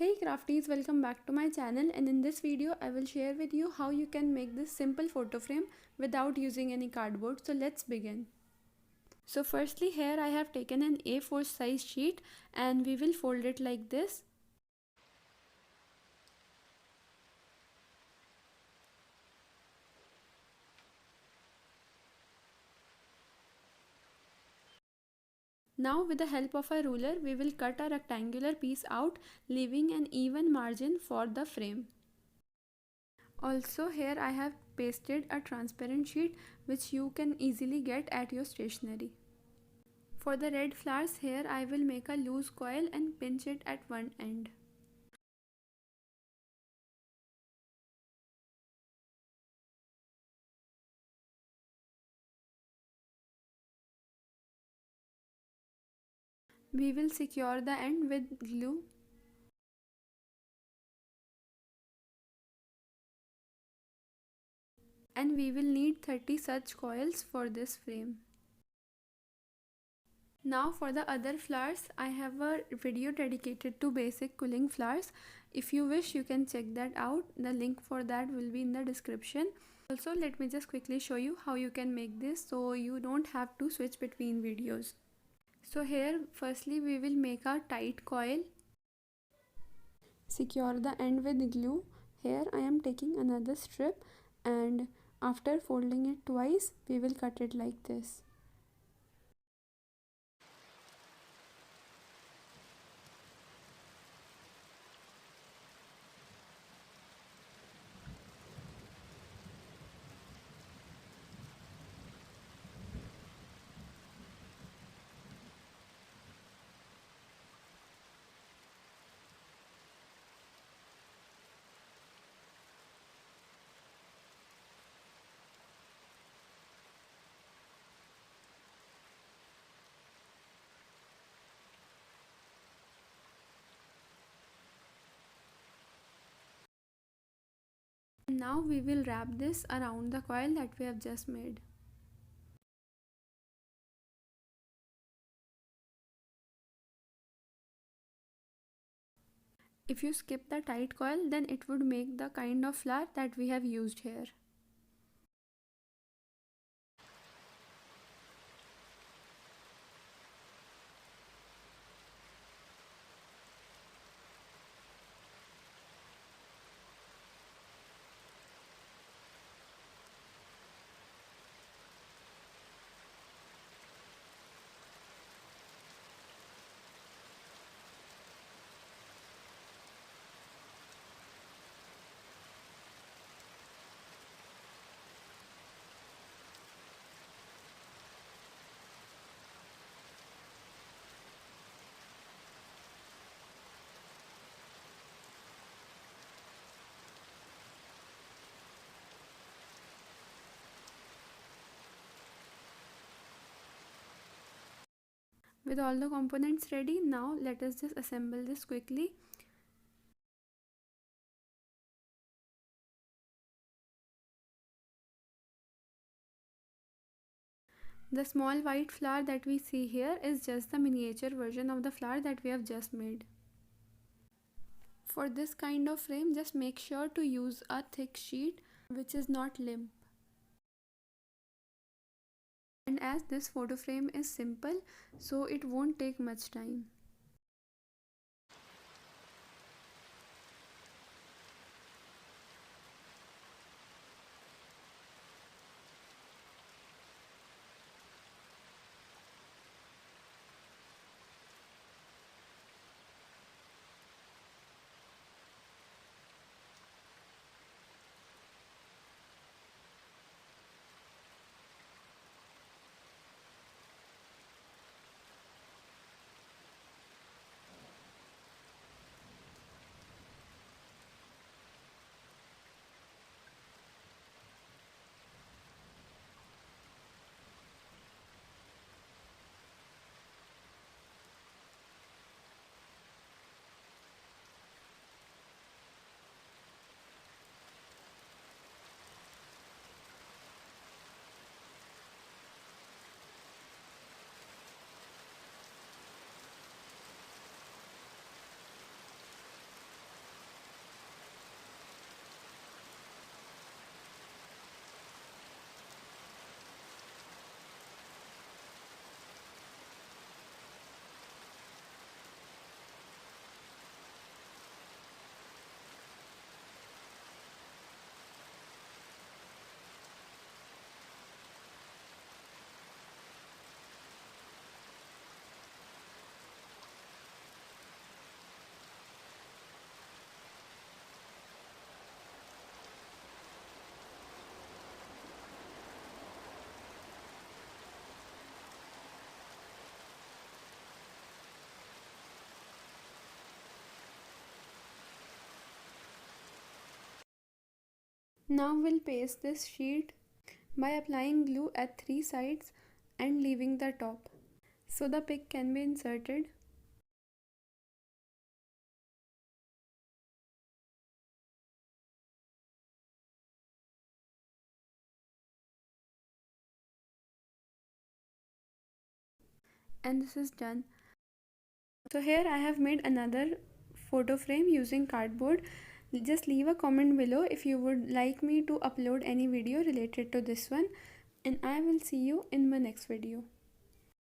Hey crafties, welcome back to my channel, and in this video I will share with you how you can make this simple photo frame without using any cardboard. So let's begin. So firstly, here I have taken an A4 size sheet and we will fold it like this. Now with the help of a ruler we will cut a rectangular piece out, leaving an even margin for the frame. Also here I have pasted a transparent sheet which you can easily get at your stationery. For the red flowers, here I will make a loose coil and pinch it at one end. We will secure the end with glue. And we will need 30 such coils for this frame. Now for the other flowers, I have a video dedicated to basic quilling flowers. If you wish, you can check that out. The link for that will be in the description. Also, let me just quickly show you how you can make this so you don't have to switch between videos. So here, firstly we will make a tight coil. Secure the end with glue. Here I am taking another strip and after folding it twice, we will cut it like this. Now we will wrap this around the coil that we have just made. If you skip the tight coil, then it would make the kind of flower that we have used here. With all the components ready, now let us just assemble this quickly. The small white flower that we see here is just the miniature version of the flower that we have just made. For this kind of frame, just make sure to use a thick sheet which is not limp. And as this photo frame is simple, so it won't take much time. Now we'll paste this sheet by applying glue at 3 sides and leaving the top so the pic can be inserted. And this is done. So here I have made another photo frame using cardboard. Just leave a comment below if you would like me to upload any video related to this one, and I will see you in my next video.